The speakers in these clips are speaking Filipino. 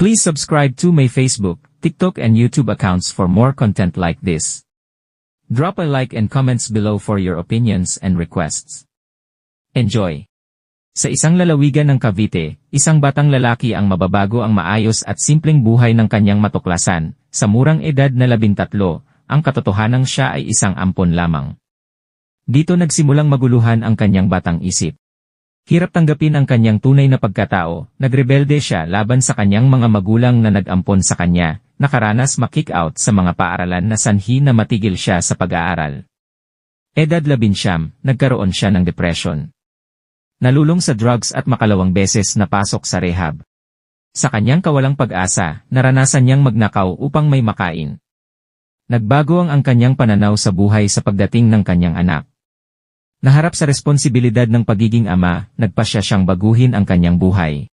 Please subscribe to my Facebook, TikTok and YouTube accounts for more content like this. Drop a like and comments below for your opinions and requests. Enjoy! Sa isang lalawigan ng Cavite, isang batang lalaki ang mababago ang maayos at simpleng buhay ng kanyang matuklasan. Sa murang edad na 13, ang katotohanang siya ay isang ampon lamang. Dito nagsimulang maguluhan ang kanyang batang isip. Hirap tanggapin ang kanyang tunay na pagkatao, nagrebelde siya laban sa kanyang mga magulang na nag-ampon sa kanya, nakaranas ma-kick out sa mga paaralan na sanhi na matigil siya sa pag-aaral. Edad 19, nagkaroon siya ng depression. Nalulong sa drugs at makalawang beses na pasok sa rehab. Sa kanyang kawalang pag-asa, naranasan niyang magnakaw upang may makain. Nagbago ang kanyang pananaw sa buhay sa pagdating ng kanyang anak. Naharap sa responsibilidad ng pagiging ama, nagpasya siyang baguhin ang kanyang buhay.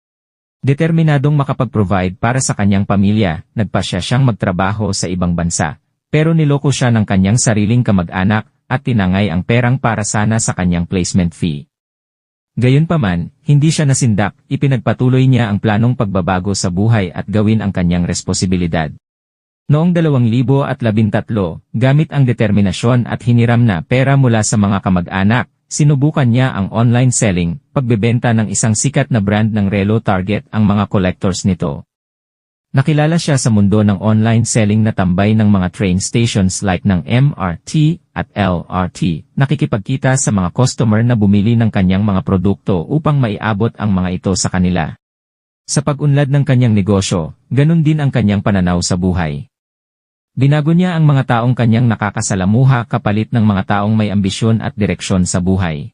Determinadong makapag-provide para sa kanyang pamilya, nagpasya siyang magtrabaho sa ibang bansa. Pero niloko siya ng kanyang sariling kamag-anak at tinangay ang perang para sana sa kanyang placement fee. Gayunpaman, hindi siya nasindak, ipinagpatuloy niya ang planong pagbabago sa buhay at gawin ang kanyang responsibilidad. Noong 2013, gamit ang determinasyon at hiniram na pera mula sa mga kamag-anak, sinubukan niya ang online selling, pagbebenta ng isang sikat na brand ng relo target ang mga collectors nito. Nakilala siya sa mundo ng online selling na tambay ng mga train stations like ng MRT at LRT, nakikipagkita sa mga customer na bumili ng kanyang mga produkto upang maiabot ang mga ito sa kanila. Sa pag-unlad ng kanyang negosyo, ganun din ang kanyang pananaw sa buhay. Binago niya ang mga taong kanyang nakakasalamuha kapalit ng mga taong may ambisyon at direksyon sa buhay.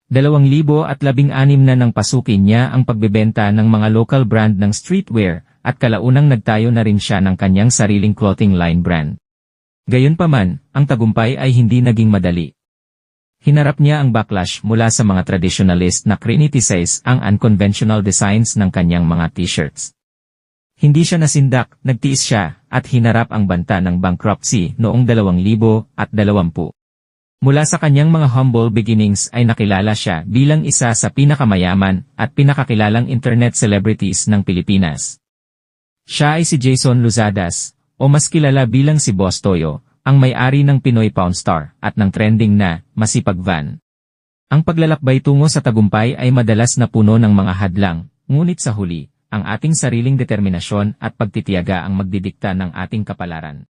2016 na nang pasukin niya ang pagbebenta ng mga local brand ng streetwear, at kalaunang nagtayo na rin siya ng kanyang sariling clothing line brand. Gayunpaman, ang tagumpay ay hindi naging madali. Hinarap niya ang backlash mula sa mga traditionalist na criticize ang unconventional designs ng kanyang mga t-shirts. Hindi siya nasindak, nagtiis siya, at hinarap ang banta ng bankruptcy noong 2020. Mula sa kanyang mga humble beginnings ay nakilala siya bilang isa sa pinakamayaman at pinakakilalang internet celebrities ng Pilipinas. Siya ay si Jason Luzadas, o mas kilala bilang si Boss Toyo, ang may-ari ng Pinoy Pawnstar at ng trending na Masipag Van. Ang paglalakbay tungo sa tagumpay ay madalas na puno ng mga hadlang, ngunit sa huli, ang ating sariling determinasyon at pagtitiyaga ang magdidikta ng ating kapalaran.